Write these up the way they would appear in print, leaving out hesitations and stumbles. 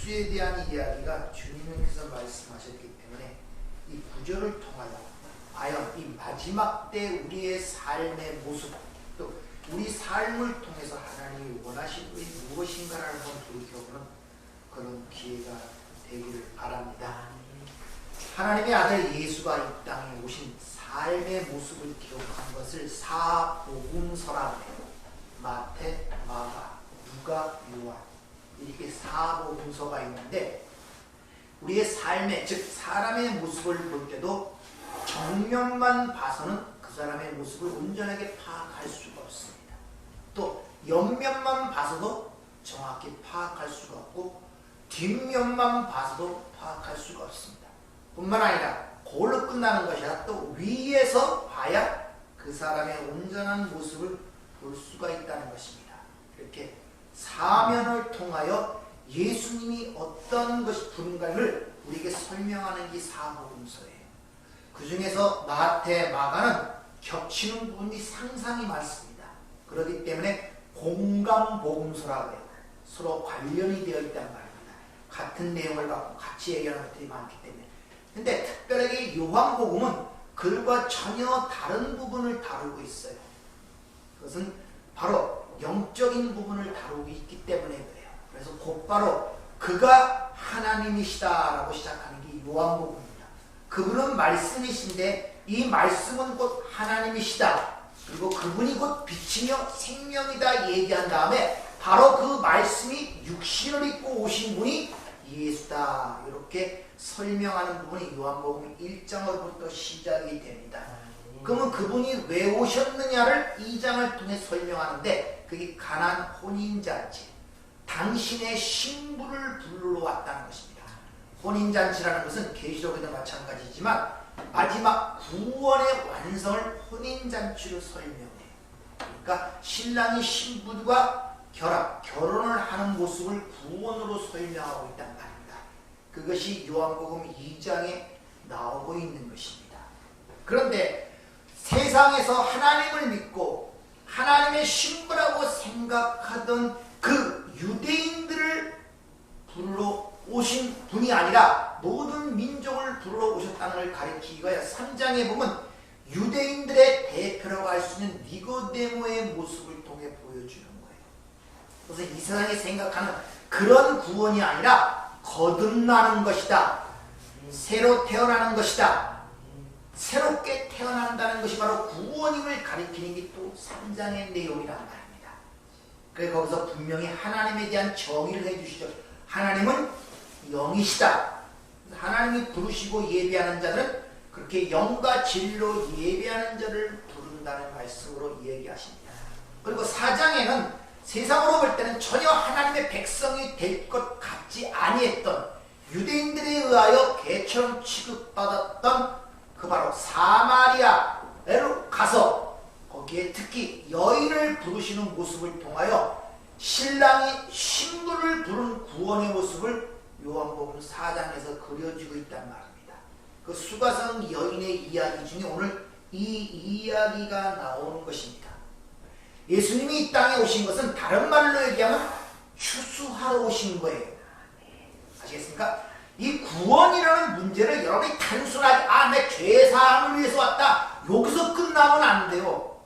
예수에 대한 이야기가 주님께서 말씀하셨기 때문에 이 구절을 통하여 과연 이 마지막 때 우리의 삶의 모습, 또 우리 삶을 통해서 하나님이 원하시는 것이 무엇인가를 한번 돌이켜보는 그런 기회가 되기를 바랍니다. 하나님의 아들 예수가 이 땅에 오신 삶의 모습을 기록한 것을 사복음서라고 해요. 마태, 마가, 누가, 요한 이렇게 사복음서가 있는데 우리의 삶의, 즉 사람의 모습을 볼 때도 정면만 봐서는 그 사람의 모습을 온전하게 파악할 수가 없습니다. 또 옆면만 봐서도 정확히 파악할 수가 없고 뒷면만 봐서도 파악할 수가 없습니다. 뿐만 아니라 그걸로 끝나는 것이 아니라 또 위에서 봐야 그 사람의 온전한 모습을 볼 수가 있다는 것입니다. 이렇게 사면을 통하여 예수님이 어떤 것이 분인가를 우리에게 설명하는 게 사복음서예요. 그 중에서 마태, 마가는 겹치는 부분이 상상이 많습니다. 그렇기 때문에 공감복음서라고 해요. 서로 관련이 되어 있단 말입니다. 같은 내용을 갖고 같이 얘기하는 것들이 많기 때문에. 근데 특별하게 요한복음은 글과 전혀 다른 부분을 다루고 있어요. 그것은 바로 영적인 부분을 다루고 있기 때문에 그래요. 그래서 곧바로 그가 하나님이시다라고 시작하는 게 요한복음입니다. 그분은 말씀이신데 이 말씀은 곧 하나님이시다. 그리고 그분이 곧 빛이며 생명이다 얘기한 다음에 바로 그 말씀이 육신을 입고 오신 분이 예수다. 이렇게 설명하는 부분이 요한복음 1장으로부터 시작이 됩니다. 그러면 그분이 왜 오셨느냐를 2장을 통해 설명하는데 그게 가난 혼인잔치, 당신의 신부를 부르러 왔다는 것입니다. 혼인잔치라는 것은 계시록에도 마찬가지지만 마지막 구원의 완성을 혼인잔치로 설명해요. 그러니까 신랑이 신부와 결혼을 하는 모습을 구원으로 설명하고 있단 말입니다. 그것이 요한복음 2장에 나오고 있는 것입니다. 그런데 세상에서 하나님을 믿고 하나님의 신부라고 생각하던 그 유대인들을 부르러 오신 분이 아니라 모든 민족을 부르러 오셨다는 걸 가리키기 위하여 3장에 보면 유대인들의 대표라고 할 수 있는 니고데모의 모습을 통해 보여주는 거예요. 그래서 이 세상이 생각하는 그런 구원이 아니라 거듭나는 것이다. 새로 태어나는 것이다. 새롭게 태어난다는 것이 바로 구원임을 가리키는 게 또 3장의 내용이란 말입니다. 그래서 거기서 분명히 하나님에 대한 정의를 해주시죠. 하나님은 영이시다. 하나님이 부르시고 예배하는 자들은 그렇게 영과 진리로 예배하는 자를 부른다는 말씀으로 얘기하십니다. 그리고 4장에는 세상으로 볼 때는 전혀 하나님의 백성이 될 것 같지 아니했던 유대인들에 의하여 개처럼 취급받았던 그 바로 사마리아로 가서 거기에 특히 여인을 부르시는 모습을 통하여 신랑이 신부를 부른 구원의 모습을 요한복음 4장에서 그려지고 있단 말입니다. 그 수가성 여인의 이야기 중에 오늘 이 이야기가 나오는 것입니다. 예수님이 이 땅에 오신 것은 다른 말로 얘기하면 추수하러 오신 거예요. 아시겠습니까? 이 구원이라는 문제를 여러분이 단순하게 내 죄사함을 위해서 왔다 여기서 끝나면 안 돼요.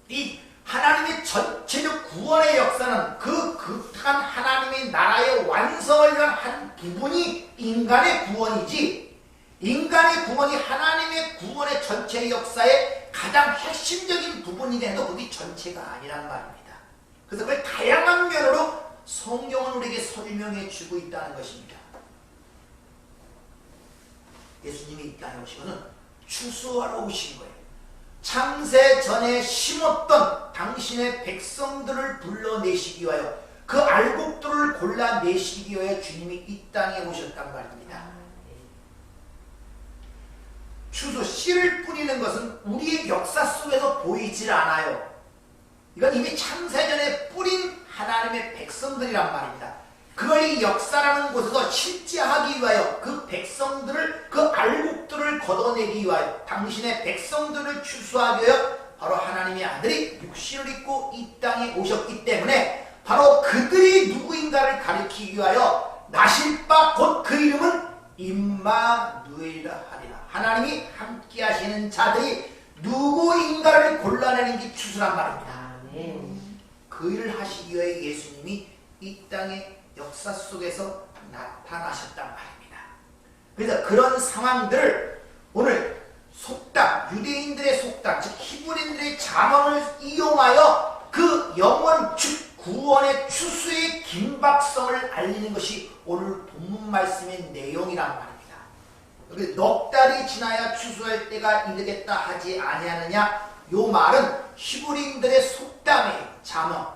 이 하나님의 전체적 구원의 역사는 그 극한 하나님의 나라의 완성을 위한 한 부분이 인간의 구원이지, 인간의 구원이 하나님의 구원의 전체 역사의 가장 핵심적인 부분이 돼도 그게 전체가 아니란 말입니다. 그래서 그걸 다양한 면으로 성경은 우리에게 설명해 주고 있다는 것입니다. 예수님이 이 땅에 오신 것은 추수하러 오신 거예요. 창세 전에 심었던 당신의 백성들을 불러내시기 위하여 그 알곡들을 골라내시기 위하여 주님이 이 땅에 오셨단 말입니다. 추수, 씨를 뿌리는 것은 우리의 역사 속에서 보이질 않아요. 이건 이미 창세전에 뿌린 하나님의 백성들이란 말입니다. 그걸 이 역사라는 곳에서 실제하기 위하여 그 백성들을, 그 알곡들을 걷어내기 위하여 당신의 백성들을 추수하기 위하여 바로 하나님의 아들이 육신을 입고 이 땅에 오셨기 때문에 바로 그들이 누구인가를 가리키기 위하여 나실 바 곧 그 이름은 임마누엘이라 하리라. 하나님이 함께 하시는 자들이 누구인가를 골라내는 게 추수란 말입니다. 그 일을 하시기 위해 예수님이 이 땅의 역사 속에서 나타나셨단 말입니다. 그래서 그런 상황들을 오늘 속담, 유대인들의 속담, 즉 히브리인들의 잠언을 이용하여 그 영원 즉 구원의 추수의 긴박성을 알리는 것이 오늘 본문 말씀의 내용이란 말입니다. 넉 달이 지나야 추수할 때가 이르겠다 하지 아니하느냐? 요 말은 히브리인들의 속담의 잠언.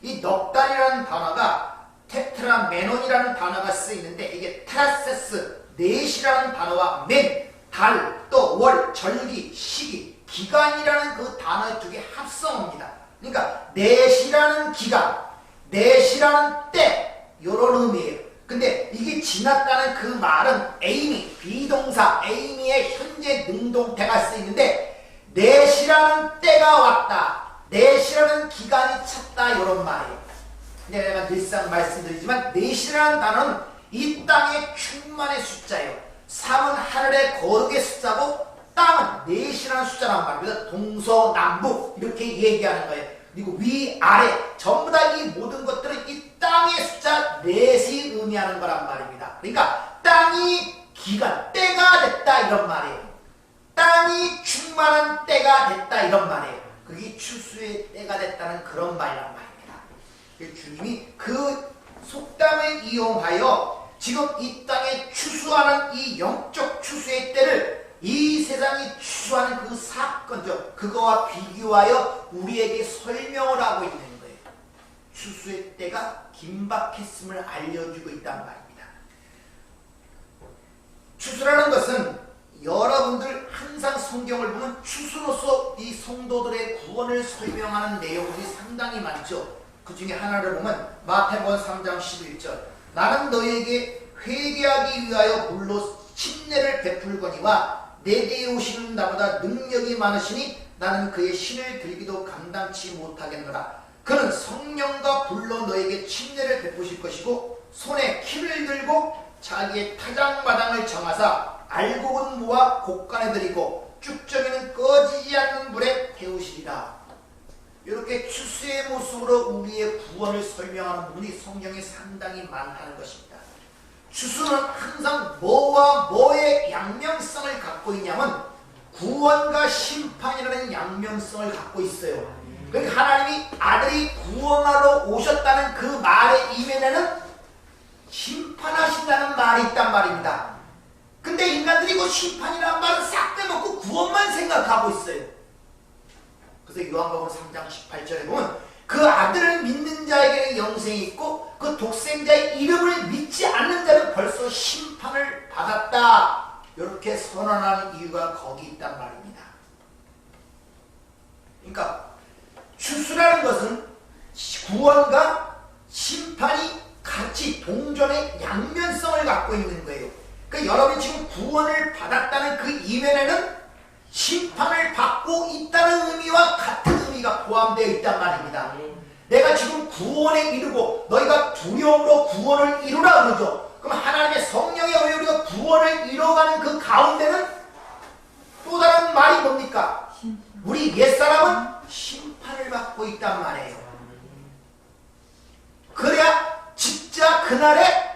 이 넉 달이라는 단어가 테트라 메논이라는 단어가 쓰이는데 이게 테라세스, 넷이라는 단어와 맨, 달, 또 월, 절기, 시기, 기간이라는 그 단어 두 개 합성어입니다. 그러니까 넷이라는 기간, 넷이라는 때 이런 의미예요. 근데 이게 지났다는 그 말은 에이미, 비동사 에이미의 현재 능동태가 쓰이는데 넷이라는 때가 왔다, 넷이라는 기간이 찼다 이런 말이에요. 근데 내가 늘상 말씀드리지만 넷이라는 단어는 이 땅의 충만의 숫자예요. 3은 하늘의 거룩의 숫자고 땅은 넷이라는 숫자란 말입니다. 동서남북 이렇게 얘기하는 거예요. 그리고 위아래 전부 다 이 모든 것들은 이 땅의 숫자 넷이 의미하는 거란 말입니다. 그러니까 땅이 기간, 때가 됐다 이런 말이에요. 땅이 충만한 때가 됐다 이런 말이에요. 그게 추수의 때가 됐다는 그런 말이란 말입니다. 주님이 그 속담을 이용하여 지금 이 땅에 추수하는 이 영적 추수의 때를 이 세상이 추수하는 그 사건적 그거와 비교하여 우리에게 설명을 하고 있는 거예요. 추수의 때가 긴박했음을 알려주고 있단 말입니다. 추수라는 것은 여러분들 항상 성경을 보면 추수로서 이 성도들의 구원을 설명하는 내용들이 상당히 많죠. 그 중에 하나를 보면 마태복음 3장 11절 나는 너희에게 회개하기 위하여 물로 침례를 베풀거니와 내 뒤에 오시는 나보다 능력이 많으시니 나는 그의 신을 들기도 감당치 못하겠노라. 그는 성령과 불로 너에게 침례를 베푸실 것이고 손에 키를 들고 자기의 타작마당을 정하사 알곡은 모아 곡간에 들이고 쭉정이는 꺼지지 않는 불에 태우시리라. 이렇게 추수의 모습으로 우리의 구원을 설명하는 부분이 성경에 상당히 많다는 것입니다. 추수는 항상 뭐와 뭐의 양면성을 갖고 있냐면 구원과 심판이라는 양면성을 갖고 있어요. 그러니까 하나님이 아들이 구원하러 오셨다는 그 말의 이면에는 심판하신다는 말이 있단 말입니다. 근데 인간들이 그 심판이라는 말을 싹 빼먹고 구원만 생각하고 있어요. 그래서 요한복음 3장 18절에 보면 그 아들을 믿는 자에게는 영생이 있고 그 독생자의 이름을 믿지 않는 자는 벌써 심판을 받았다. 이렇게 선언하는 이유가 거기 있단 말입니다. 그러니까 추수라는 것은 구원과 심판이 같이 동전의 양면성을 갖고 있는 거예요. 그러니까 여러분이 지금 구원을 받았다는 그 이면에는 심판을 받고 있다는 의미와 같은 의미가 포함되어 있단 말입니다. 내가 지금 구원에 이르고 너희가 두려움으로 구원을 이루라 그러죠. 그럼 하나님의 성령에 의해 우리가 구원을 이뤄가는 그 가운데는 또 다른 말이 뭡니까? 우리 옛사람은 심판을 받고 있단 말이에요. 그래야 진짜 그날에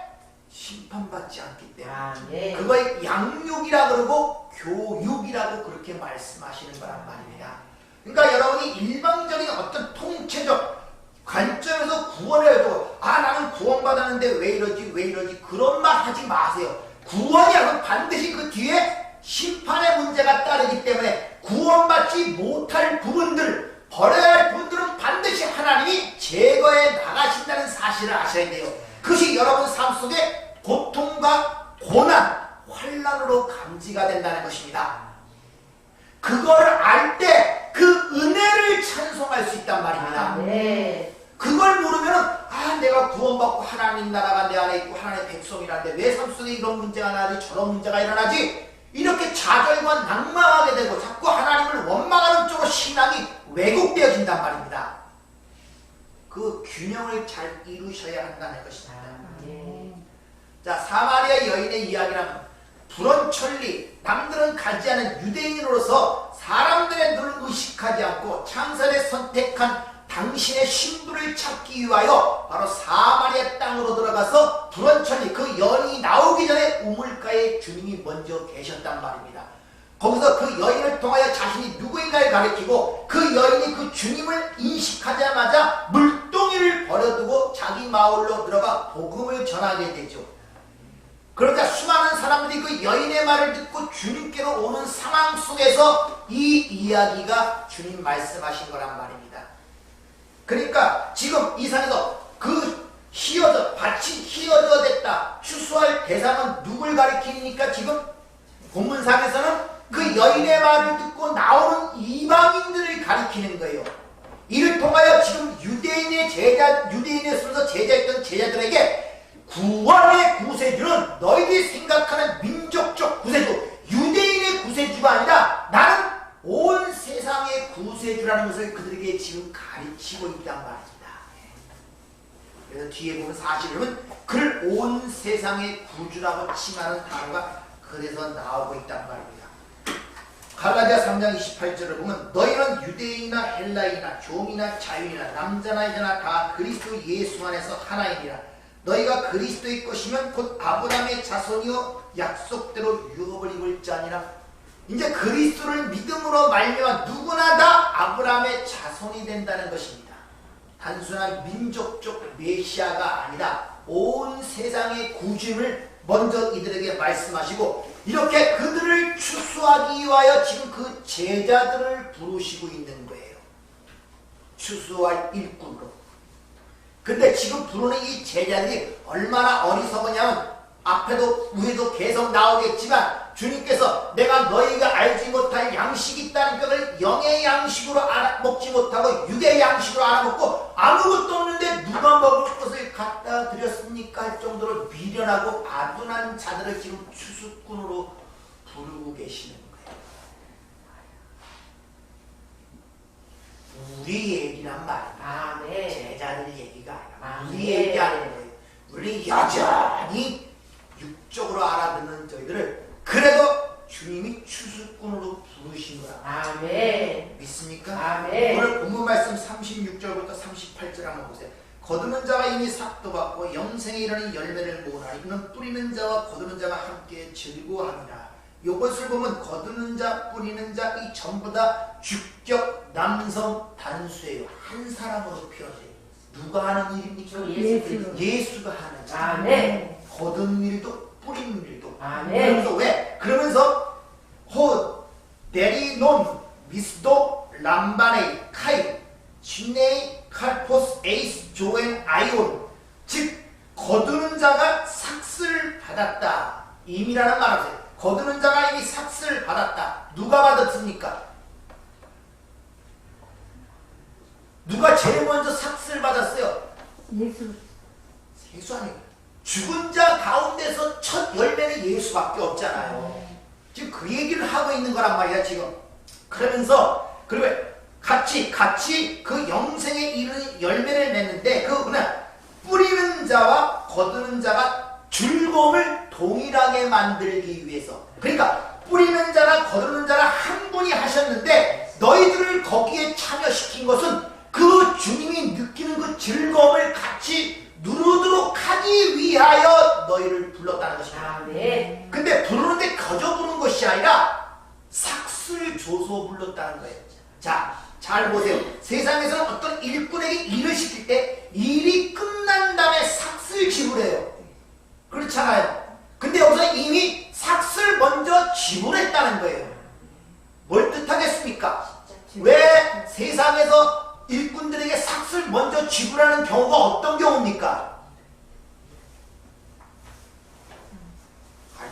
심판받지 않기 때문에 그걸 양육이라 그러고 교육이라고 그렇게 말씀하시는 거란 말입니다. 그러니까 여러분이 일방적인 어떤 통체적 관점에서 구원을 해도 나는 구원받았는데 왜 이러지 그런 말 하지 마세요. 구원이 아니면 반드시 그 뒤에 심판의 문제가 따르기 때문에 구원받지 못할 부분들, 버려야 할 부분들은 반드시 하나님이 제거해 나가신다는 사실을 아셔야 돼요. 그것이 여러분 삶 속에 고통과 고난, 환난으로 감지가 된다는 것입니다. 그걸 알 때 그 은혜를 찬송할 수 있단 말입니다. 그걸 모르면 내가 구원받고 하나님 나라가 내 안에 있고 하나님의 백성이라는데 왜 삶 속에 이런 문제가 나지 저런 문제가 일어나지? 이렇게 좌절과 낭망하게 되고 자꾸 하나님을 원망하는 쪽으로 신앙이 왜곡되어진단 말입니다. 그 균형을 잘 이루셔야 한다는 것입니다. 자, 사마리아 여인의 이야기라면 불원천리, 남들은 가지 않은 유대인으로서 사람들의 눈을 의식하지 않고 창설에 선택한 당신의 신부를 찾기 위하여 바로 사마리아 땅으로 들어가서 불원천리, 그 여인이 나오기 전에 우물가에 주님이 먼저 계셨단 말입니다. 거기서 그 여인을 통하여 자신이 누구인가를 가리키고 그 여인이 그 주님을 인식하자마자 물동이를 버려두고 자기 마을로 들어가 복음을 전하게 되죠. 그러자 수많은 사람들이 그 여인의 말을 듣고 주님께로 오는 상황 속에서 이 이야기가 주님 말씀하신 거란 말입니다. 그러니까 지금 이 산에서 그 밭이 휘어져 됐다. 추수할 대상은 누굴 가리키니까 지금 본문상에서는 그 여인의 말을 듣고 나오는 이방인들을 가리키는 거예요. 이를 통하여 지금 유대인의 순서 제자였던 제자들에게 구원의 구세주는 너희들이 생각하는 민족적 구세주, 유대인의 구세주가 아니라 나는 온 세상의 구세주라는 것을 그들에게 지금 가르치고 있단 말입니다. 그래서 뒤에 보면 41은 그를 온 세상의 구주라고 칭하는 단어가 그래서 나오고 있단 말입니다. 갈라디아 3장 28절을 보면 너희는 유대인이나 헬라인이나 종이나 자유인이나 남자나 여자나 다 그리스도 예수 안에서 하나이니라. 너희가 그리스도의 것이면 곧 아브라함의 자손이요 약속대로 유업을 입을 자니라. 이제 그리스도를 믿음으로 말미암아 누구나 다 아브라함의 자손이 된다는 것입니다. 단순한 민족적 메시아가 아니라 온 세상의 구주임을 먼저 이들에게 말씀하시고 이렇게 그들을 추수하기 위하여 지금 그 제자들을 부르시고 있는 거예요. 추수할 일꾼으로. 근데 지금 부르는 이 제자들이 얼마나 어리석으냐면 앞에도 위에도 계속 나오겠지만 주님께서 내가 너희가 알지 못할 양식이 있다는 것을 영의 양식으로 먹지 못하고 육의 양식으로 알아먹고 아무것도 없는데 누가 먹을 것을 갖다 드렸습니까? 할 정도로 미련하고 아둔한 자들을 지금 추수꾼으로 부르고 계시는 거예요. 우리 얘기란 말이야. 네. 제자들 얘기가 아니라 우리 네. 얘기하는 거예요. 우리 여전히 육적으로 알아듣는 저희들을 그래도 주님이 추수꾼으로 부르신 거야. 아멘. 믿습니까? 아멘. 오늘 본문 말씀 36절부터 38절 한번 보세요. 거두는 자가 이미 삭도 받고 영생에 이르는 열매를 모으나 이는 뿌리는 자와 거두는 자가 함께 즐거워합니다. 이것을 보면 거두는 자, 뿌리는 자 이 전부 다 주격 남성 단수예요. 한 사람으로 표현돼요. 누가 하는 일입니까? 예수가 하는 일. 아멘. 거두는 일도 뿌리는 일도. 아멘. 그러면서 왜? 그러면서 데리논 미스도 람바네이 카이 쥐네이 칼포스 에이스 조엔 아이온 즉 거두는 자가 삭슬 받았다. 임이라는 말을 하세요. 거두는 자가 이미 삭슬 받았다. 누가 받았습니까? 누가 제일 먼저 삭슬 받았어요? 예수 아니에요. 죽은 자 가운데서 첫 열매는 예수밖에 없잖아요. 지금 그 얘기를 하고 있는 거란 말이야 지금. 그러면서 그리고 같이 그 영생에 이르는 열매를 맺는데 그거는 뿌리는 자와 거두는 자가 즐거움을 동일하게 만들기 위해서. 그러니까 뿌리는 자나 거두는 자나 한 분이 하셨는데 너희들을 거기에 참여시킨 것은 그 주님이 느끼는 그 즐거움을 같이 누르도록 하기 위하여 너희를 불렀다는 것입니다. 아멘. 근데 부르는데 거저 부른 것이 아니라 삭슬 줘서 불렀다는 거예요. 자, 잘 보세요. 세상에서는 어떤 일꾼에게 일을 시킬 때 일이 끝난 다음에 삭슬 지불해요. 그렇잖아요. 근데 여기서 이미 삭슬 먼저 지불했다는 거예요. 뭘 뜻하겠습니까? 왜 세상에서 일꾼들에게 삭슬 먼저 지불하는 경우가 어떤 경우입니까?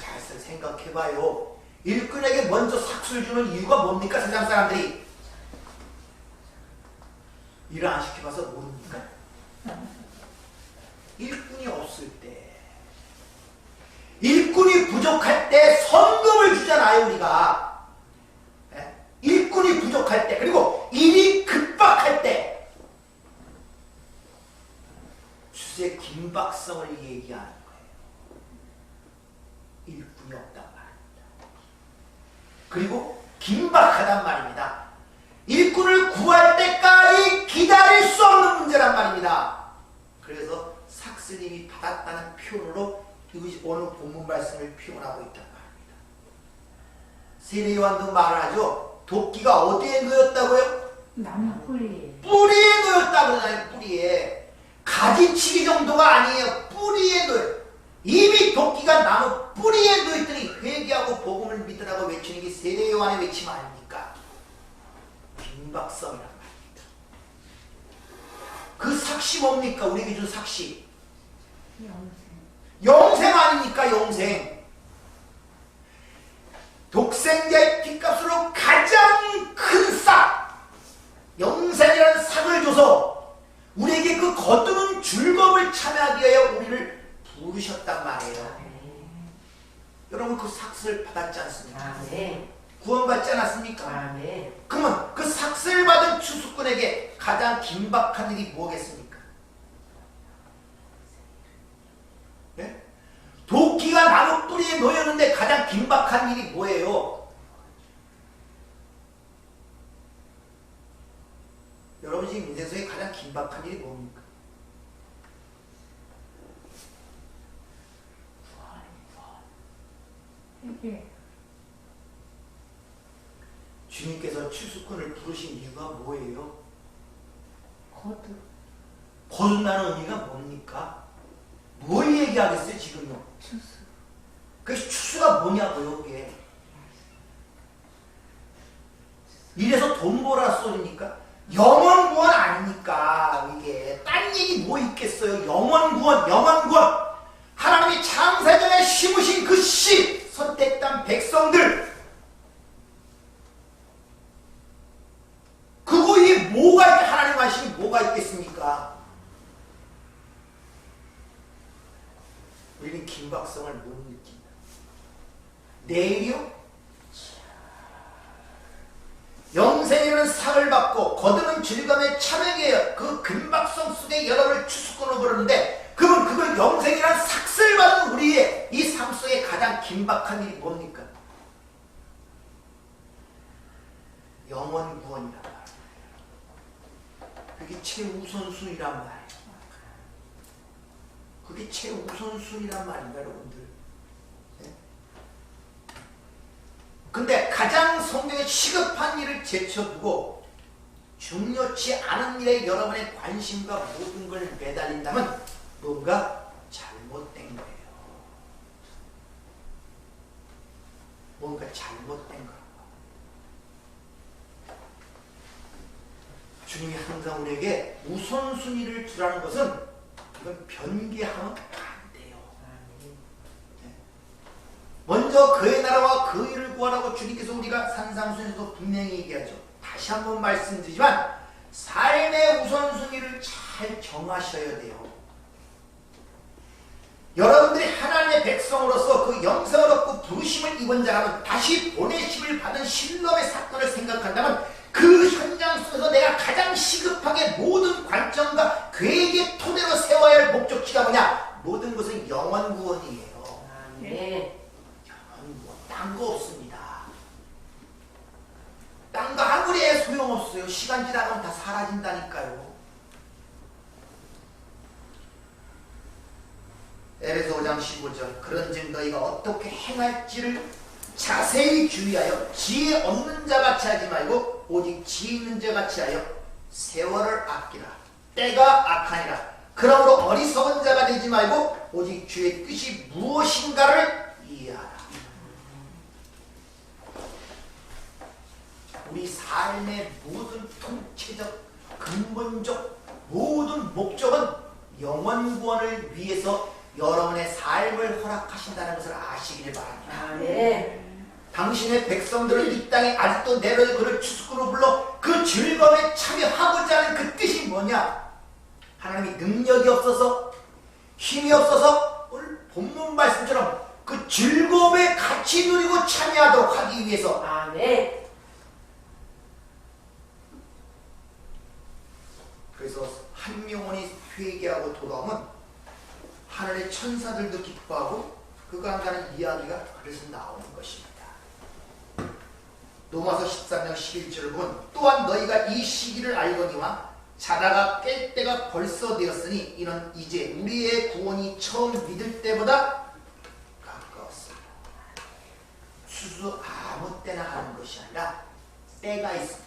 잘 생각해봐요. 일꾼에게 먼저 삭슬 주는 이유가 뭡니까? 세상 사람들이 일을 안 시켜봐서 모릅니까? 일꾼이 없을 때, 일꾼이 부족할 때 성금을 주잖아요 우리가. 일꾼이 부족할 때, 그리고 일이 급박할 때 주의 긴박성을 얘기하는 거예요. 그리고 긴박하단 말입니다. 일꾼을 구할 때까지 기다릴 수 없는 문제란 말입니다. 그래서 삭스님이 받았다는 표현으로 오늘 본문 말씀을 표현하고 있단 말입니다. 세례 요한도 말을 하죠. 도끼가 어디에 놓였다고요? 나무 뿌리에. 뿌리에 놓였다고 그러잖아요. 뿌리에. 가지치기 정도가 아니에요. 뿌리에 놓여. 이미 도끼가 나무 뿌리에 놓였더니 회개하고 복음을 믿으라고 외치는 게 세례 요한의 외침 아닙니까? 긴박성이란 말입니다. 그 삭시 뭡니까? 우리에게 준 삭시. 영생 아닙니까? 영생. 독생자의 핏값으로 가장 큰 싹, 영생이라는 삭을 줘서 우리에게 그 거두는 즐거움을 참여하기 위하여 우리를 부르셨단 말이에요. 여러분 그 삭을 받았지 않습니까? 구원받지 않았습니까? 그러면 그 삭을 받은 추수꾼에게 가장 긴박한 일이 뭐겠습니까? 네? 도끼가 나무 뿌리에 놓였는데 가장 긴박한 일이 뭐예요? 여러분 지금 인생 속에 가장 긴박한 일이 뭡니까? 주님께서 추수꾼을 부르신 이유가 뭐예요? 거듭나는 의미가 뭡니까? 뭘 얘기하겠어요 지금요? 그 추수가 뭐냐고요 그게? 이래서 돈 벌어 소리니까? 영원 구원 아닙니까? 이게 딴 얘기 뭐 있겠어요? 영원 구원, 영원 구원. 하나님이 창세전에 심으신 그 씨, 선택된 백성들. 그거 위에 뭐가 있게 하나님 하심이 뭐가 있겠습니까? 우리는 긴박성을 못 느낀다. 내일이요? 영생이라는 상을 받고 거두는 즐거움에 참여하여 그 긴박성 속에 여러분을 추수꾼으로 부르는데 그러면 그걸 영생이라는 삭슬 받은 우리의 이 삶 속에 가장 긴박한 일이 뭡니까? 영원 구원이란 말이에요. 그게 최우선순위란 말이에요. 그게 최우선순위란 말입니다, 여러분들. 네? 근데 가장 성경에 시급한 일을 제쳐두고 중요치 않은 일에 여러분의 관심과 모든 걸 매달린다면 뭔가 잘못된 거예요. 뭔가 잘못된 거예요. 주님이 항상 우리에게 우선순위를 두라는 것은 이건 변개하면 안 돼요. 먼저 그의 나라와 그 일을 구하라고 주님께서 우리가 산상순에서도 분명히 얘기하죠. 다시 한번 말씀드리지만 삶의 우선순위를 잘 정하셔야 돼요. 여러분들이 하나님의 백성으로서 그 영생을 얻고 부르심을 입은 자라면 다시 보내심을 받은 신롬의 사건을 생각한다면 그 현장 속에서 내가 가장 시급하게 모든 관점과 계획의 토대로 세워야 할 목적지가 뭐냐? 모든 것은 영원 구원이에요. 영원 구원. 딴 거 없습니다. 딴 거 아무리 해 소용없어요. 시간 지나가면 다 사라진다니까요. 에베소 5장 15절 그런즉 너희가 어떻게 행할지를 자세히 주의하여 지혜 없는 자같이 하지 말고 오직 지혜 있는 자같이 하여 세월을 아끼라. 때가 악하니라. 그러므로 어리석은 자가 되지 말고 오직 주의 뜻이 무엇인가를 이해하라. 우리 삶의 모든 통체적 근본적 모든 목적은 영원 구원을 위해서 여러분의 삶을 허락하신다는 것을 아시길 바랍니다. 당신의 백성들은 이 땅에 아직도 내려 그를 추수꾼으로 불러 그 즐거움에 참여하고자 하는 그 뜻이 뭐냐? 하나님이 능력이 없어서 힘이 없어서 오늘 본문 말씀처럼 그 즐거움에 같이 누리고 참여하도록 하기 위해서 그래서 한 영혼이 회개하고 돌아오면 하늘의 천사들도 기뻐하고 그가 한다는 이야기가 그래서 나오는 것입니다. 로마서 13장 11절을 보면 또한 너희가 이 시기를 알거니와 자다가 깰 때가 벌써 되었으니 이는 이제 우리의 구원이 처음 믿을 때보다 가까웠습니다. 추수 아무 때나 하는 것이 아니라 때가 있습니다.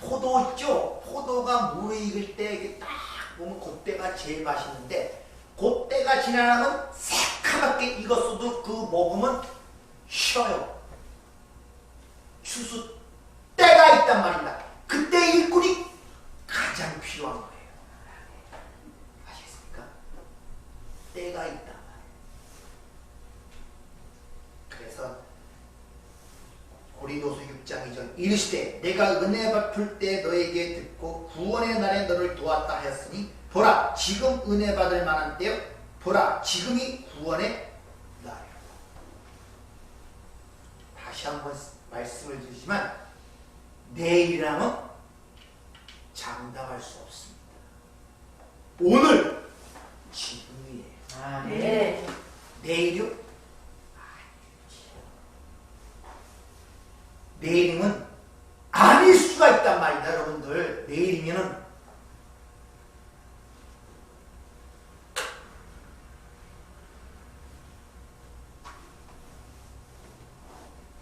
포도 있죠? 포도가 무르익을 때 이게 딱 보면 그때가 제일 맛있는데 그때가 지나면 새카맣게 익었어도 그 먹으면 쉬어요. 추수 때가 있단 말입니다. 그때 일꾼이 가장 필요한 거예요. 아시겠습니까? 때가 있단 말이에요. 그래서 고린도서 6장 2절 이르시되 내가 은혜 베풀 때 너에게 듣고 구원의 날에 너를 도왔다 하였으니 보라 지금 은혜 받을 만한 때요 보라 지금이 구원의 날이라. 다시 한번 말씀을 드리지만 내일이라면 장담할 수 없습니다. 오늘 지금이에요. 네. 내일이요? 내일이면 아닐 수가 있단 말입니다. 여러분들 내일이면은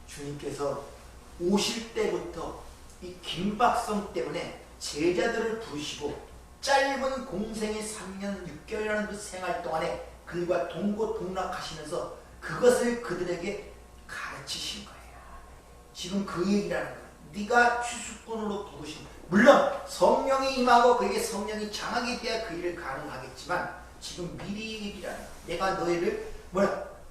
주님께서 오실 때부터 이 긴박성 때문에 제자들을 부르시고 짧은 공생의 3년 6개월이라는 그 생활 동안에 그들과 동고동락하시면서 그것을 그들에게 가르치신 거예요. 지금 그 얘기라는 거예요. 네가 추수꾼으로 부르신 거예요. 물론 성령이 임하고 그에게 성령이 장하게 돼야 그 일을 가능하겠지만 지금 미리 얘기라는 거예요. 내가 너희를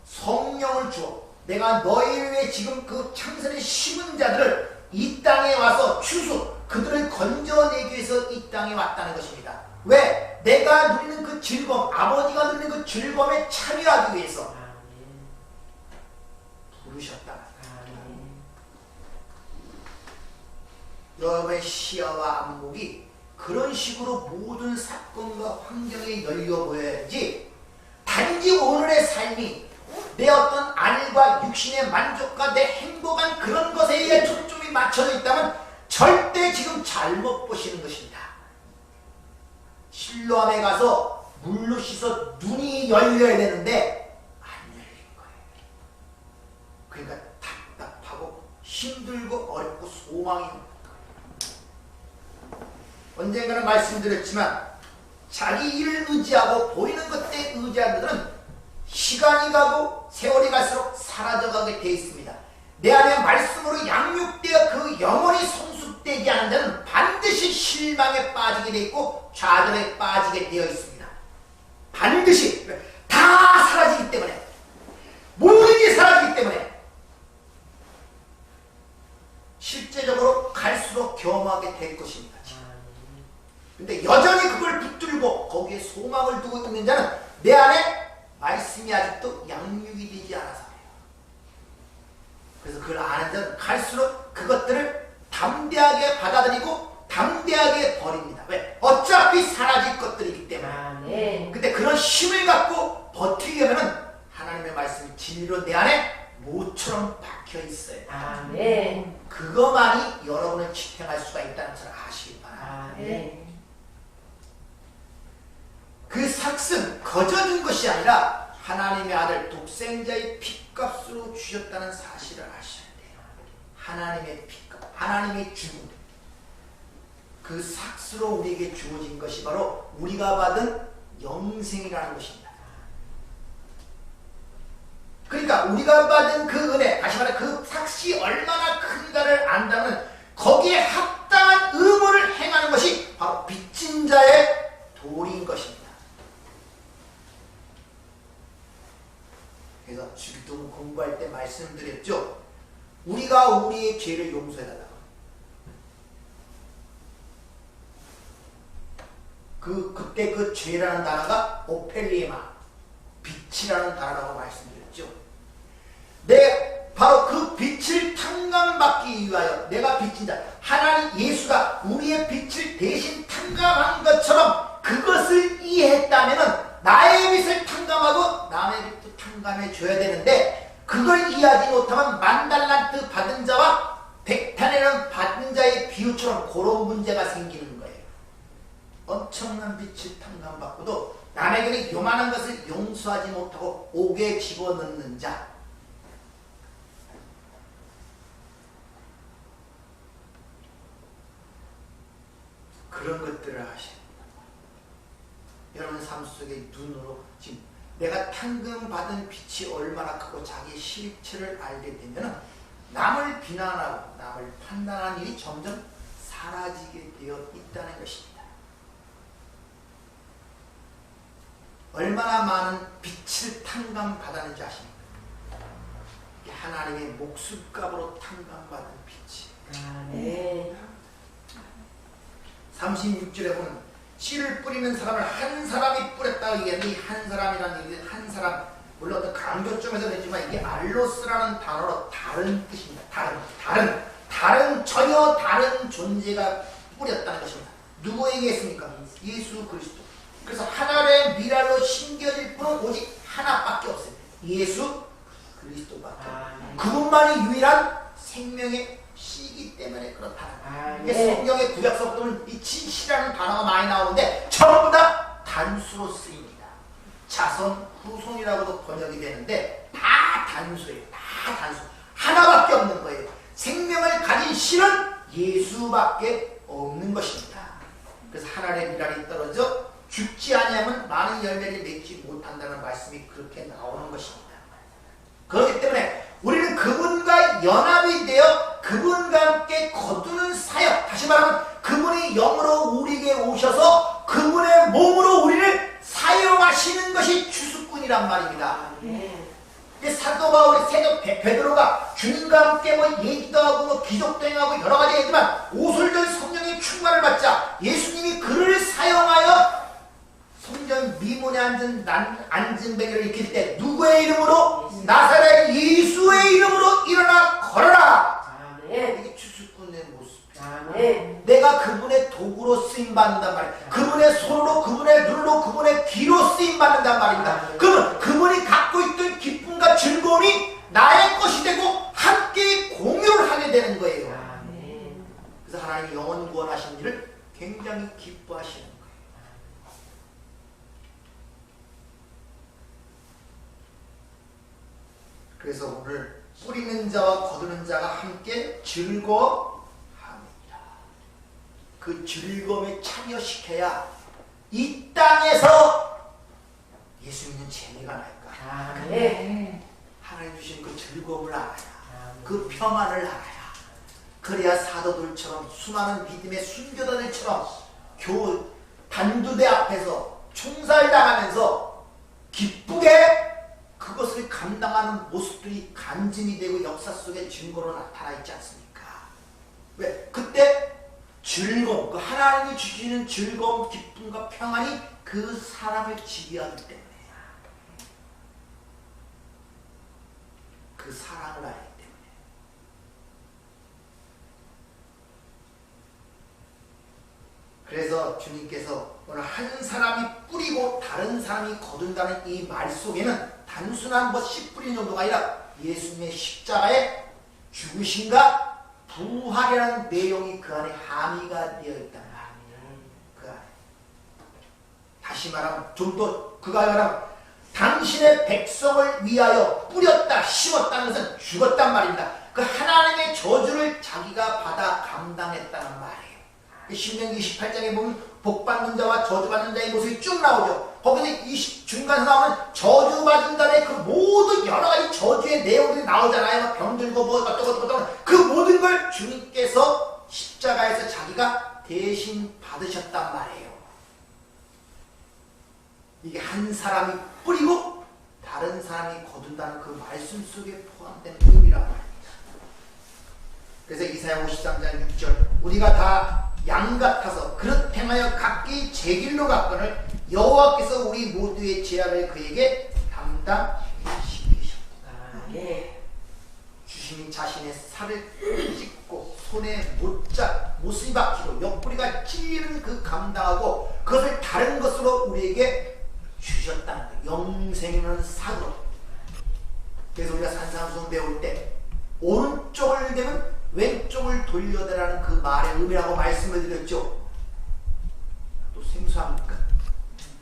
성령을 주어 내가 너희를 위해 지금 그 창세를 심은 자들을 이 땅에 와서 추수 그들을 건져내기 위해서 이 땅에 왔다는 것입니다. 왜? 내가 누리는 그 즐거움 아버지가 누리는 그 즐거움에 참여하기 위해서 부르셨다. 여러분의 시야와 안목이 그런 식으로 모든 사건과 환경에 열려 보여야지 단지 오늘의 삶이 내 어떤 안일과 육신의 만족과 내 행복한 그런 것에 의해 초점이 맞춰져 있다면 절대 지금 잘못 보시는 것입니다. 실로암에 가서 물로 씻어 눈이 열려야 되는데 안 열린 거예요. 그러니까 답답하고 힘들고 어렵고 소망이 없는 거예요. 언젠가는 말씀드렸지만 자기 일을 의지하고 보이는 것에 의지하는 것들은 시간이 가고 세월이 갈수록 사라져가게 되어 있습니다. 내 안에 말씀으로 양육되어 그 영혼이 성숙되지 않은 자는 반드시 실망에 빠지게 되어 있고 좌절에 빠지게 되어 있습니다. 반드시 다 사라지기 때문에 모든 게 사라지기 때문에 실제적으로 갈수록 겸하게 될 것입니다. 근데 여전히 그걸 붙들고 거기에 소망을 두고 있는 자는 내 안에 말씀이 아직도 양육이 되지 않아서 그래요. 그래서 그걸 아는 자는 갈수록 그것들을 담대하게 받아들이고 담대하게 버립니다. 왜? 어차피 사라질 것들이기 때문에. 근데 그런 힘을 갖고 버티려면 하나님의 말씀이 진리로 내 안에 모처럼 박혀 있어요. 그것만이 여러분을 지탱할 수가 있다는 것을 아시기 바랍니다. 그 삭은 거저준 것이 아니라 하나님의 아들 독생자의 핏값으로 주셨다는 사실을 아셔야 돼요. 하나님의 핏값, 하나님의 죽음. 그 삭스로 우리에게 주어진 것이 바로 우리가 받은 영생이라는 것입니다. 그러니까 우리가 받은 그 은혜, 다시 말해 그 삭이 얼마나 큰가를 안다면 거기에 합당한 의무를 행하는 것이 바로 빚진 자의 도리인 것입니다. 그래서 주기도 공부할 때 말씀드렸죠. 우리가 우리의 죄를 용서해달라고. 그때 그 죄라는 단어가 오펠리에마, 빛이라는 단어라고 말씀드렸죠. 바로 그 빛을 탕감받기 위하여 내가 빚진 자, 하나님 예수가 우리의 빛을 대신 탕감한 것처럼 그것을 이해했다면 나의 빛을 탕감하고 남의 빛도 탕감해 줘야 되는데 그걸 이해하지 못하면 만달란트 받은 자와 100탄이라는 받은 자의 비유처럼 그런 문제가 생기는 거예요. 엄청난 빛을 탕감받고도 남에게는 요만한 것을 용서하지 못하고 옥에 집어넣는 자. 그런 것들을 하십니다. 여러분 삶 속에 눈으로 지금 내가 탕감받은 빛이 얼마나 크고 자기 실체를 알게 되면 남을 비난하고 남을 판단하는 일이 점점 사라지게 되어 있다는 것입니다. 얼마나 많은 빛을 탕감받았는지 아십니까? 이게 하나님의 목숨값으로 탕감받은 빛이. 아멘. 36절에 보면 씨를 뿌리는 사람을 한 사람이 뿌렸다 얘기하는데 이 한 사람이라는 얘기는 한 사람, 물론 어떤 강조점에서 그랬지만 이게 알로스라는 단어로 다른 뜻입니다. 다른 전혀 다른 존재가 뿌렸다는 것입니다. 누구에게 했습니까? 예수 그리스도. 그래서 하나의 미랄로 심겨질 분은 오직 하나밖에 없어요. 예수 그리스도밖에. 그분만이 유일한 생명의 씨이기 때문에 그렇다. 이게 성경의 구약서 보면 이 진씨라는 단어가 많이 나오는데 전부 다 단수로 쓰입니다. 자손, 후손이라고도 번역이 되는데 다 단수예요. 다 단수. 하나밖에 없는 거예요. 생명을 가진 씨는 예수밖에 없는 것입니다. 그래서 하나의 미랄이 떨어져 죽지 아니하면 많은 열매를 맺지 못한다는 말씀이 그렇게 나오는 것입니다. 그렇기 때문에 우리는 그분과 연합이 되어 그분과 함께 거두는 사역, 다시 말하면 그분이 영으로 우리에게 오셔서 그분의 몸으로 우리를 사용하시는 것이 주수꾼이란 말입니다. 사도 바울이 새벽 베드로가 주님과 함께 얘기도 하고 기적도 행하고 여러 가지 했지만 오솔절 성령의 충만을 받자 예수님이 그를 사용하여 성전 미문에 앉은 베개를 일으킬 때 누구의 이름으로? 나사렛 예수의 이름으로 일어나 걸어라. 이게 주수꾼의 모습이에요. 내가 그분의 도구로 쓰임받는단 말이에요. 그분의 손으로, 그분의 눈으로, 그분의 귀로 쓰임받는단 말입니다. 그러면 그분이 갖고 있던 기쁨과 즐거움이 나의 것이 되고 함께 공유를 하게 되는 거예요. 그래서 하나님이 영원 구원하신 일을 굉장히 기뻐하시는 거예요. 그래서 오늘 뿌리는 자와 거두는 자가 함께 즐거워합니다. 그 즐거움에 참여시켜야 이 땅에서 예수 믿는 재미가 날까. 하나님 주신 그 즐거움을 알아야, 그 평안을 알아야, 그래야 사도들처럼 수많은 믿음의 순교자들처럼 단두대 앞에서 총살당하면서 기쁘게 그것을 감당하는 모습들이 간증이 되고 역사 속에 증거로 나타나 있지 않습니까? 왜? 그때 즐거움, 그 하나님이 주시는 즐거움, 기쁨과 평안이 그 사람을 지배하기 때문에, 그 사랑을 알기 때문에. 그래서 주님께서 오늘 한 사람이 뿌리고 다른 사람이 거둔다는 이 말 속에는 단순한 씨 뿌리는 정도가 아니라 예수님의 십자가의 죽으심과 부활이라는 내용이 그 안에 함의가 되어 있단 말이에요. 그 안에. 다시 말하면 좀 더 그가 말하면 당신의 백성을 위하여 뿌렸다, 심었다는 것은 죽었단 말입니다. 그 하나님의 저주를 자기가 받아 감당했다는 말이에요. 신명기 28장에 보면 복받는 자와 저주받는 자의 모습이 쭉 나오죠. 거기서 중간에 나오는 저주받은 자의 그 모든 여러 가지 저주의 내용들이 나오잖아요. 병들고 뭐 어쩌고 그 모든 걸 주님께서 십자가에서 자기가 대신 받으셨단 말이에요. 이게 한 사람이 뿌리고 다른 사람이 거둔다는 그 말씀 속에 포함된 의미란 말입니다. 그래서 이사야 53장 6절 우리가 다 양 같아서 그릇 행하여 각기 제 길로 갔거늘 여호와께서 우리 모두의 죄악을 그에게 담당시키셨다. 주님이 자신의 살을 찢고 손에 못이 박히고 옆구리가 찔리는 그 감당하고 그것을 다른 것으로 우리에게 주셨다는 거예요. 영생이라는 삭으로. 그래서 우리가 산상수훈 배울 때 오른쪽을 대면 왼쪽을 돌려대라는 그 말의 의미라고 말씀을 드렸죠. 또 생소합니까?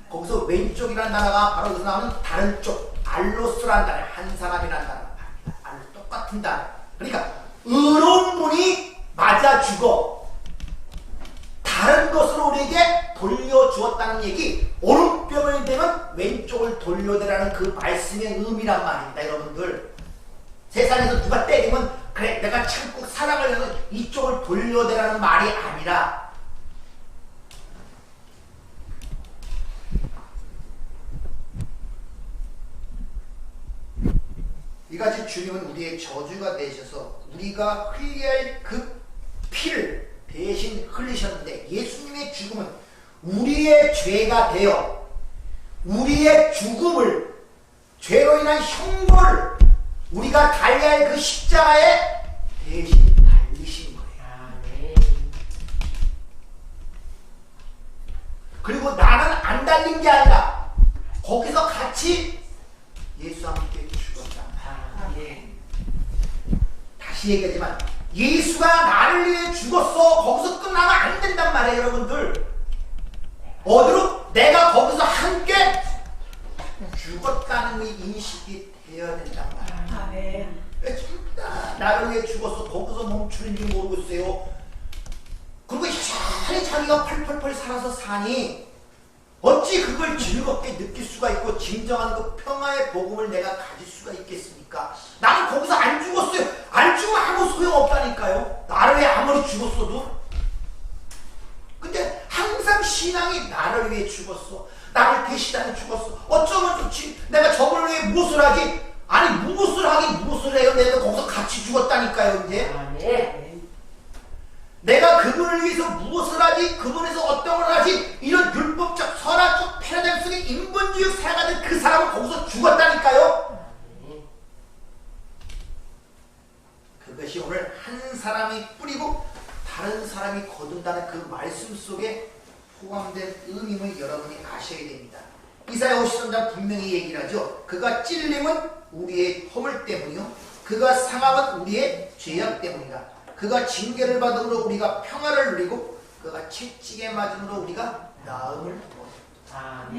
거기서 왼쪽이라는 단어가 바로 여기서 나오는 다른 쪽 알로스라는 단어, 한 사람이라는 단어, 똑같은 단어. 그러니까 의로운 분이 맞아 죽어 다른 것으로 우리에게 돌려주었다는 얘기, 오른쪽을 대면 왼쪽을 돌려대라는 그 말씀의 의미란 말입니다. 여러분들, 세상에서 누가 때리면 그래 내가 참고 사랑을 해서 이쪽을 돌려대라는 말이 아니라, 이같이 주님은 우리의 저주가 되셔서 우리가 흘려야 할 그 피를 대신 흘리셨는데, 예수님의 죽음은 우리의 죄가 되어 우리의 죽음을, 죄로 인한 형벌을 우리가 달려야 할 그 십자가에 대신 달리신 거예요. 그리고 나는 안 달린 게 아니라 거기서 같이 예수와 함께 죽었다. 다시 얘기하지만 예수가 나를 위해 죽었어, 거기서 끝나면 안 된단 말이에요. 여러분들, 어디로? 내가 거기서 함께 죽었다는 이 인식이 되어야 된단 말이에요. 나를 위해 죽었어, 거기서 멈추는지 모르겠어요. 그리고 여전히 자기가 펄펄펄 살아서 사니 어찌 그걸 즐겁게 느낄 수가 있고 진정한 그 평화의 복음을 내가 가질 수가 있겠습니까? 나는 거기서 안 죽었어요. 안 죽으면 아무 소용없다니까요. 나를 위해 아무리 죽었어도. 근데 항상 신앙이 나를 위해 죽었어, 나를 대신하여 죽었어, 어쩌면 좋지, 내가 저분을 위해 무엇을 하지? 아니 무엇을 하긴 무엇을 해요. 내가 거기서 같이 죽었다니까요. 이제 내가 그분을 위해서 무엇을 하지, 그분에서 어떤 걸 하지, 이런 율법적 선악적 패러다임 속에 인본주의 살아가는 그 사람은 거기서 죽었다니까요. 그것이 오늘 한 사람이 뿌리고 다른 사람이 거둔다는 그 말씀 속에 포함된 의미를 여러분이 아셔야 됩니다. 이사야 53장 분명히 얘기를 하죠. 그가 찔림은 우리의 허물 때문이요, 그가 상함은 우리의 죄악 때문이다. 그가 징계를 받음으로 우리가 평화를 누리고 그가 채찍에 맞음으로 우리가 나음을 얻었다.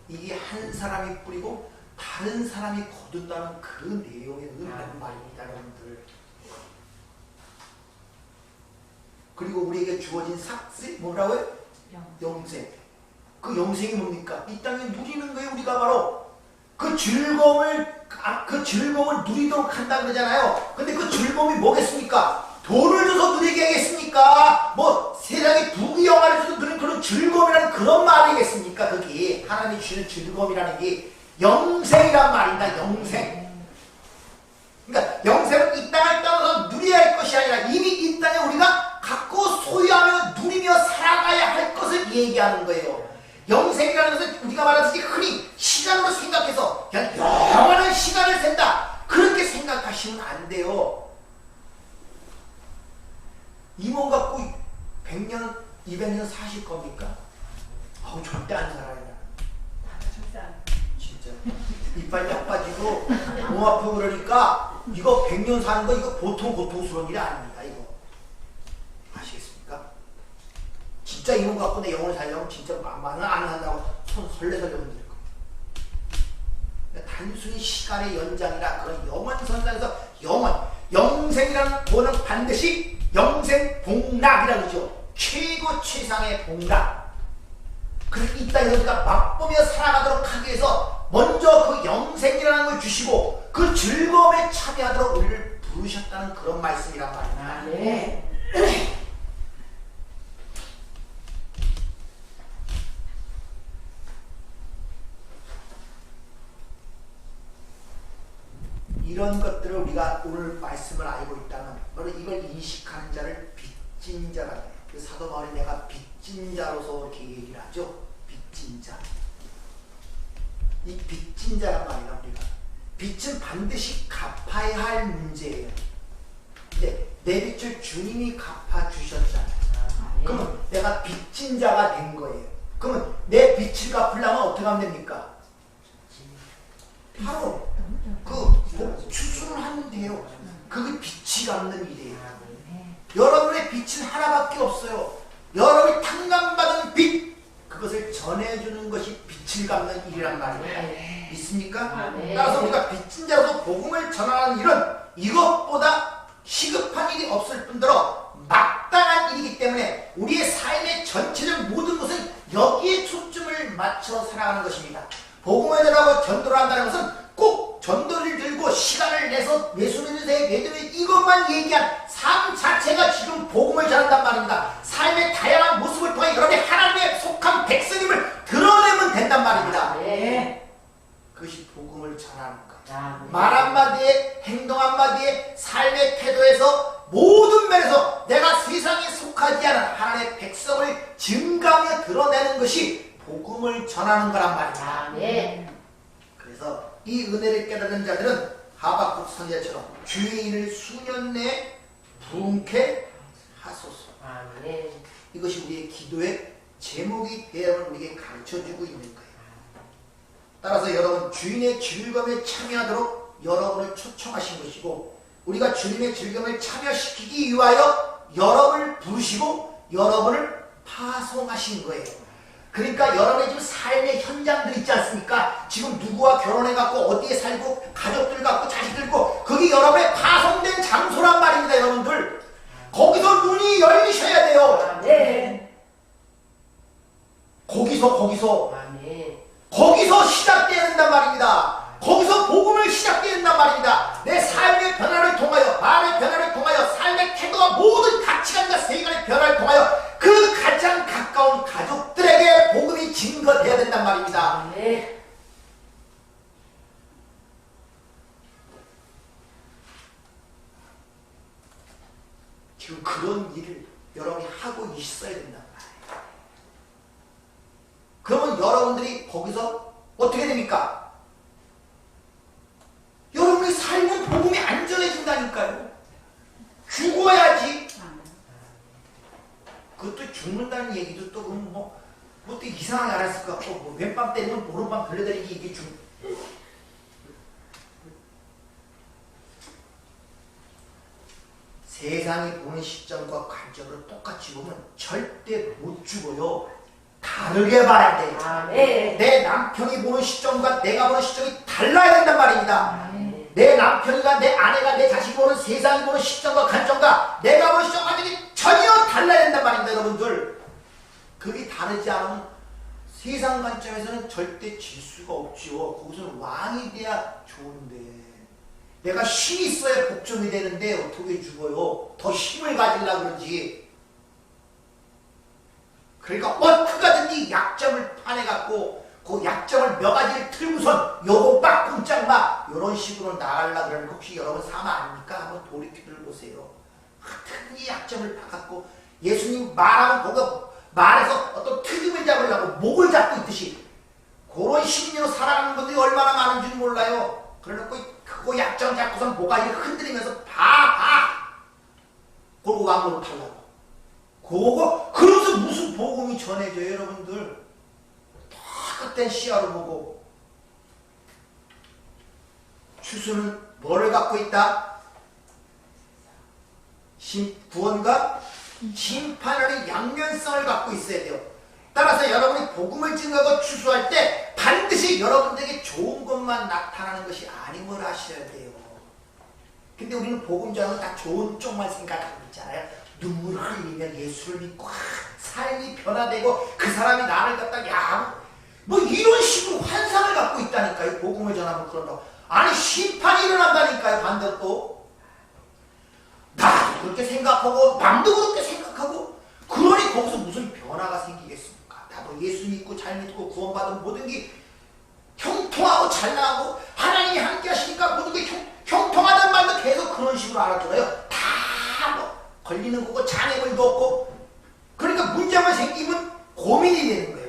이게 한 사람이 뿌리고 다른 사람이 거둔다는 그 내용의 의미라는 말입니다. 여러분들, 그리고 우리에게 주어진 삭스 뭐라고요? 영생. 그 영생이 뭡니까? 이 땅에 누리는 거예요. 우리가 바로 그 즐거움을 누리도록 한다 그러잖아요. 근데 그 즐거움이 뭐겠습니까? 돈을 줘서 누리게 하겠습니까? 뭐 세상에 부귀영화를 줘서 누리는 그런 즐거움이라는 그런 말이겠습니까? 그게 하나님이 주시는 즐거움이라는 게 영생이란 말입니다. 영생. 그러니까 영생은 이 땅을 떠나서 누려야 할 것이 아니라 이미 이 땅에 우리가 갖고 소유하며 누리며 살아가야 할 것을 얘기하는 거예요. 영생이라는 것은 우리가 말하듯이 흔히 시간으로 생각해서 그냥 영원한 시간을 샌다, 그렇게 생각하시면 안 돼요. 이 몸 갖고 100년, 200년 사실 겁니까? 아우 절대 안 살아요. 진짜 이빨 약 빠지고 몸 아프고 그러니까 이거 100년 사는 거 이거 보통 고통스러운 일이 아닙니다. 이거 아시겠습니까? 진짜 이 몸 갖고 내 영혼을 살려면 진짜 만만은 안 한다고 손 설레설레 흔들 거. 그러니까 단순히 시간의 연장이라 그런 영원 선상에서 영생이라는 도는 반드시 영생 복락이라고 그러죠. 최고 최상의 복락. 그래서 이 땅에서 우리가 맛보며 살아가도록 하기 위해서 먼저 그 영생이라는 걸 주시고 그 즐거움에 참여하도록 우리를 부르셨다는 그런 말씀이란 말입니다. 이런 것들을 우리가 오늘 말씀을 알고 있다면 바로 이걸 인식하는 자를 빚진 자라 해요. 그 사도 바울이 내가 빚진 자로서 이렇게 얘기를 하죠. 빚진 자. 이 빚진 자란 말이다. 우리가 빚은 반드시 갚아야 할 문제예요. 근데 내 빚을 주님이 갚아주셨잖아요. 그러면 내가 빚진 자가 된 거예요. 그러면 내 빚을 갚으려면 어떻게 하면 됩니까? 바로 그 못해요. 그게 빛이 갚는 일이에요. 여러분의 빛은 하나밖에 없어요. 여러분이 탕감받은 빛, 그것을 전해주는 것이 빛을 갚는 일이란 말이에요. 믿습니까? 따라서 우리가 빚진 자로서 복음을 전하는 일은 이것보다 시급한 일이 없을 뿐더러 마땅한 일이기 때문에 우리의 삶의 전체적 모든 것은 여기에 초점을 맞춰 살아가는 것입니다. 복음을 전하고 전도를 한다는 것은 꼭 전도를 들고 시간을 내서 예수님의 예배에 이것만 얘기한 삶 자체가 지금 복음을 전한단 말입니다. 삶의 다양한 모습을 통해 여러분이 하나님의 속한 백성임을 드러내면 된단 말입니다. 그것이 복음을 전하는 것. 말 한마디에 행동 한마디에 삶의 태도에서 모든 면에서 내가 세상에 속하지 않은 하나님의 백성을 증가하며 드러내는 것이 복음을 전하는 거란 말이야. 그래서 이 은혜를 깨닫는 자들은 하박국 선지자처럼 주의 일을 수년 내에 부흥케 하소서. 이것이 우리의 기도의 제목이 되어 우리에게 가르쳐주고 있는 거예요. 따라서 여러분 주인의 즐거움에 참여하도록 여러분을 초청하신 것이고 우리가 주님의 즐거움을 참여시키기 위하여 여러분을 부르시고 여러분을 파송하신 거예요. 그러니까 여러분의 지금 삶의 현장들 있지 않습니까? 지금 누구와 결혼해갖고 어디에 살고 가족들 갖고 자식들 있고 그게 여러분의 파송된 장소란 말입니다. 여러분들 거기서 눈이 열리셔야 돼요. 거기서 시작되어야 된단 말입니다. 거기서 복음을 시작되어야 된단 말입니다. 내 삶의 변화를 통하여 말의 변화를 통하여 삶의 태도와 모든 가치관과 세계관의 변화를 통하여 그 가장 가까운 가족들에게 복음이 증거되어야 된단 말입니다. 지금 그런 일을 여러분이 하고 있어야 된단 말이에요. 그러면 여러분들이 거기서 어떻게 됩니까? 여러분의 삶은 복음이 안전해진다니까요. 죽어야지. 그것도 죽는다는 얘기도 또 또 이상하게 알았을 것 같고 왼밤 때리면 오른밤 돌려다니기 이게 세상이 보는 시점과 관점으로 똑같이 보면 절대 못 죽어요. 다르게 봐야 돼요. 내 남편이 보는 시점과 내가 보는 시점이 달라야 된단 말입니다. 내 남편과 내 아내가 내 자식이 보는 세상이 보는 시점과 관점과 내가 보는 시점과 관점이 전혀 달라야 된단 말입니다. 여러분들 그게 다르지 않으면 세상 관점에서는 절대 질 수가 없지요. 거기서는 왕이 돼야 좋은데 내가 힘이 있어야 복종이 되는데 어떻게 죽어요? 더 힘을 가지려고 그러지. 그러니까 어떻게 하든지 약점을 파내갖고 그 약점을 몇 가지를 틀고선 요거 빡 꼼짝 마 이런 식으로 나가려고 그러는 거 혹시 여러분 삶 아닙니까? 한번 돌이켜보세요. 어떻게 약점을 파갖고 예수님 말하면 그거 말에서 어떤 트집을 잡으려고 목을 잡고 있듯이 그런 심리로 살아가는 분들이 얼마나 많은지 몰라요. 그래놓고 그거 약점 잡고선 모가지를 흔들리면서 그러고 왕으로 타려고 그러면서 무슨 복음이 전해져요 여러분들. 똑같은 시야로 보고 추수는 뭐를 갖고 있다? 구원과 심판하는 양면성을 갖고 있어야 돼요. 따라서 여러분이 복음을 증거하고 추수할 때 반드시 여러분들에게 좋은 것만 나타나는 것이 아님을 아셔야 돼요. 근데 우리는 복음 전하면 다 좋은 쪽만 생각하고 있잖아요. 눈물을 흘리면 예수를 믿고 삶이 변화되고 그 사람이 나를 갖다 뭐 이런 식으로 환상을 갖고 있다니까요. 복음을 전하면 그런다고. 아니 심판이 일어난다니까요. 반대로 또 나도 그렇게 생각하고 남도 그렇게 생각하고 그러니 거기서 무슨 변화가 생기겠습니까? 나도 예수 믿고 잘 믿고 구원받은 모든 게 형통하고 잘 나가고 하나님이 함께 하시니까 모든 게 형통하다는 말도 계속 그런 식으로 알아들어요. 다 걸리는 거고 장애물도 없고 그러니까 문제만 생기면 고민이 되는 거예요.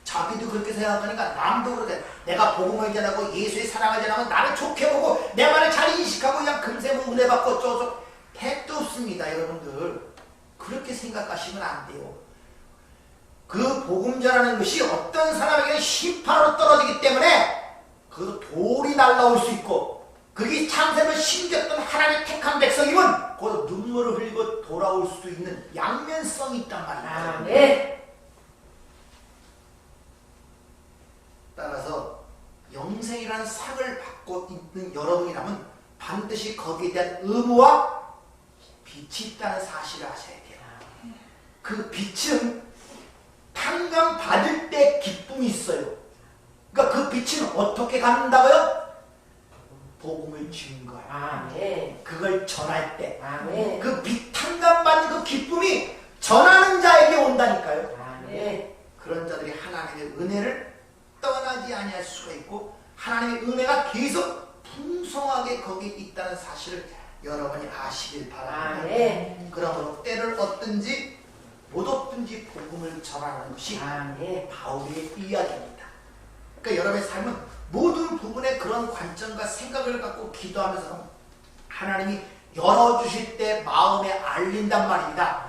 자기도 그렇게 생각하니까 남도 그렇게 내가 복음을 전하고 예수의 사랑을 전하면 나를 좋게 보고 내 말을 잘 인식하고 그냥 금세 은혜 받고 어쩌고 택도 없습니다. 여러분들 그렇게 생각하시면 안 돼요. 그 복음 전하는 것이 어떤 사람에게는 심판으로 떨어지기 때문에 그 돌이 날라올 수 있고 그게 창세를 심겼던 하나님의 택한 백성이면 그 눈물을 흘리고 돌아올 수도 있는 양면성이 있단 말이에요. 아멘. 따라서 영생이라는 상을 받고 있는 여러분이라면 반드시 거기에 대한 의무와 빛이 있다는 사실을 아셔야 돼요. 그 빛은 탕감 받을 때 기쁨이 있어요. 그러니까 그 빛은 어떻게 갖는다고요? 복음을 주는 거예요. 아멘. 그걸 전할 때 아멘. 그 빛 탕감 받는 그 기쁨이 전하는 자에게 온다니까요. 아멘. 그런 자들이 하나님의 은혜를 떠나지 아니할 수가 있고 하나님의 은혜가 계속 풍성하게 거기 있다는 사실을 여러분이 아시길 바랍니다. 아멘. 그러므로 때를 얻든지 못 얻든지 복음을 전하는 것이 아멘. 바울의 이야기입니다. 그러니까 여러분의 삶은 모든 부분에 그런 관점과 생각을 갖고 기도하면서 하나님이 열어주실 때 마음에 알린단 말입니다.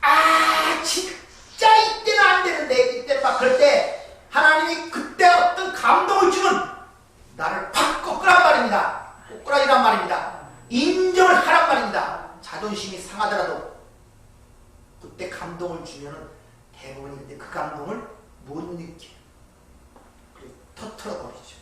아 진짜 이때는 안 되는데 이때는 막 그럴 때 하나님이 그때 어떤 감동을 주면 나를 팍 꺾으란 말입니다. 꺾으라이란 말입니다. 인정을 하란 말입니다. 자존심이 상하더라도 그때 감동을 주면은 대부분이 근데 그 감동을 못 느껴요. 그래서 터트려버리죠.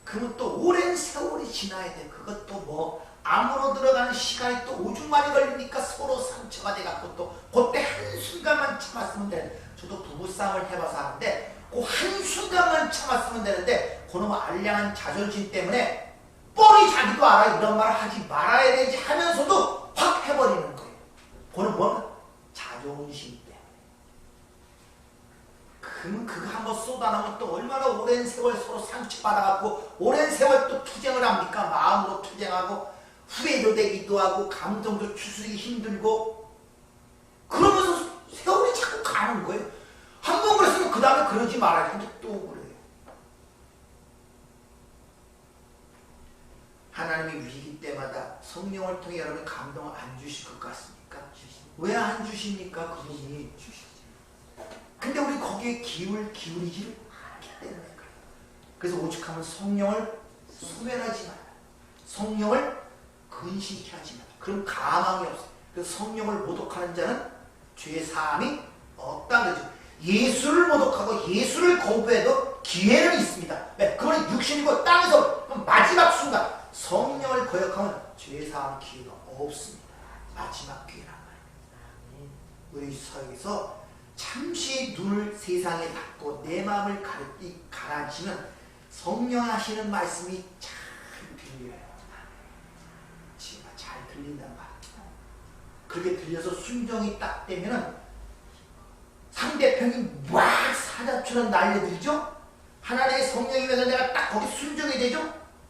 그러면 또 오랜 세월이 지나야 돼. 그것도 뭐 암으로 들어가는 시간이 또 오죽만이 걸리니까 서로 상처가 돼갖고 또 그때 한순간만 참았으면 돼. 저도 부부싸움을 해봐서 하는데 그 한순간만 참았으면 되는데 그놈의 알량한 자존심 때문에 뻔히 자기도 알아 이런 말을 하지 말아야 되지 하면서도 확 해버리는 거예요. 그는 뭐는 자존심 때문에. 그러면 그거 한번 쏟아나면 또 얼마나 오랜 세월 서로 상처받아갖고 오랜 세월 또 투쟁을 합니까? 마음으로 투쟁하고 후회도 되기도 하고 감정도 추스르기 힘들고 그러면서 세월이 자꾸 가는 거예요. 한 번 그랬으면 그 다음에 그러지 말아야 되는데 또 그래요. 하나님의 위기 때마다 성령을 통해 여러분 감동을 안 주실 것 같습니까? 왜 안 주십니까? 그분이 근데 우리 거기에 기울이지 않기 때문에 그래요. 그래서 오죽하면 성령을 소멸하지 마라. 성령을 근심케 하지 마라. 그럼 가망이 없어요. 그래서 성령을 모독하는 자는 죄 사함이 없다는 거죠. 예수를 모독하고 예수를 거부해도 기회는 있습니다. 네, 그건 육신이고 땅에서 마지막 순간 성령을 거역하면 죄 사함 기회가 없습니다. 마지막 기회란 말이에요. 우리 서에서 잠시 눈을 세상에 닫고 내 마음을 가라앉히면 성령 하시는 말씀이 잘 들려요. 지금 잘 들린단 말이에요. 그렇게 들려서 순종이 딱 되면은 상대편이 막 사자처럼 날려들죠? 하나님의 성령이면서 내가 딱 거기 순종이 되죠?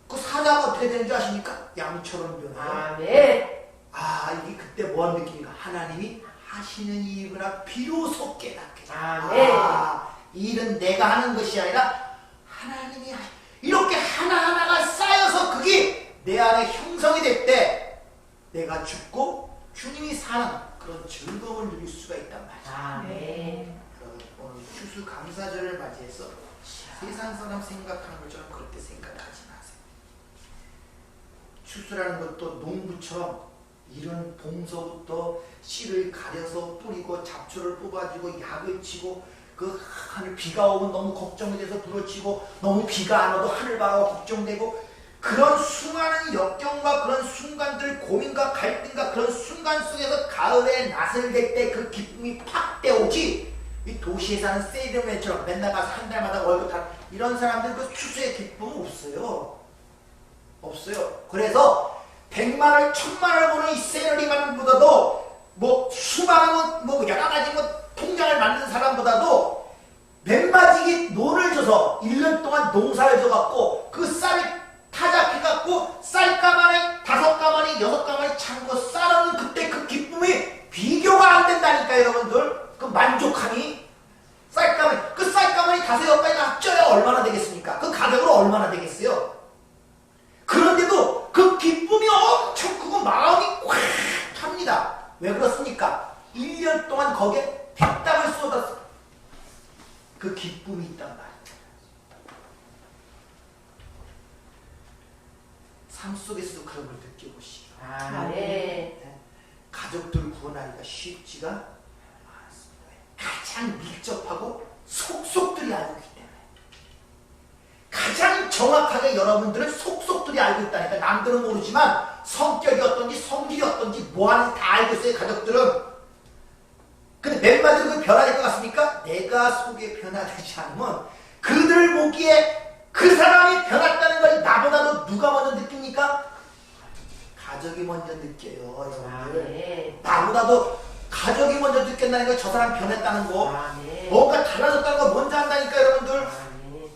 그 사자가 어떻게 되는 줄 아십니까? 양처럼 변해요. 아멘. 아 이게 그때 뭔 느낌인가? 하나님이 하시는 일이구나 비로소 깨닫게 돼요. 아멘. 아, 이 일은 내가 하는 것이 아니라 하나님이 이렇게 하나하나가 쌓여서 그게 내 안에 형성이 될 때 내가 죽고 주님이 사는 그런 즐거움을 누릴 수가 있단 말이죠. 아멘. 오늘 추수 감사절을 맞이해서 세상 사람 생각하는 것처럼 그렇게 생각하지 마세요. 추수라는 것도 농부처럼 이런 봉서부터 씨를 가려서 뿌리고 잡초를 뽑아주고 약을 치고 그 하늘 비가 오면 너무 걱정이 돼서 부러치고 너무 비가 안 와도 하늘 바라고 걱정되고 그런 수많은 역경과 그런 순간들 고민과 갈등과 그런 순간 속에서 가을에 낯을 댈 때 그 기쁨이 팍 때오지 이 도시에 사는 세일러맨처럼 맨날 가서 한 달마다 월급 다 이런 사람들 그 추수의 기쁨은 없어요. 없어요. 그래서 100만을 1000만을 버는 이 세일러리만보다도 뭐 수많은 뭐 여러 가지 뭐 통장을 만든 사람보다도 맨마지기 논을 줘서 1년 동안 농사를 져갖고 그 쌀이 타작해갖고 쌀가마니 5가마니 6가마니 찬거 쌀은 그때 그 기쁨이 비교가 안 된다니까 여러분들. 그 만족함이 쌀가마니 그 쌀가마니 5-6가마니 합쳐야 얼마나 되겠습니까? 그 가격으로 얼마나 되겠어요? 그런데도 그 기쁨이 엄청 크고 마음이 꽉 찹니다. 왜 그렇습니까? 1년 동안 거기에 핏땀을 쏟았어. 그 기쁨이 있단 말이에요. 삶 속에서도 그런 걸 느껴보시기 바랍니다. 아멘. 네. 가족들 구원하기가 쉽지가 않습니다. 가장 밀접하고 속속들이 알고 있기 때문에 가장 정확하게 여러분들은 속속들이 알고 있다니까. 남들은 모르지만 성격이 어떤지 성질이 어떤지 뭐하는지 다 알고 있어요, 가족들은. 근데 몇 마디로 그 변화될 것 같습니까? 내가 속에 변화되지 않으면 그들 보기에 그 사람이 변했다는 걸 나보다도 누가 먼저 느낍니까? 가족이 먼저 느껴요, 여러분들. 아멘. 나보다도 가족이 먼저 느낀다는 거, 저 사람 변했다는 거, 아멘. 뭔가 달라졌다는 거 먼저 한다니까, 여러분들. 아멘.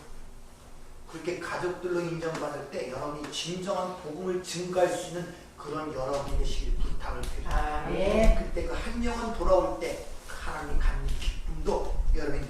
그렇게 가족들로 인정받을 때 여러분이 진정한 복음을 증가할 수 있는 그런 여러분이 되시길 부탁을 드립니다. 아멘. 그때 그 한 명은 돌아올 때 하나님이 갖는 기쁨도 여러분이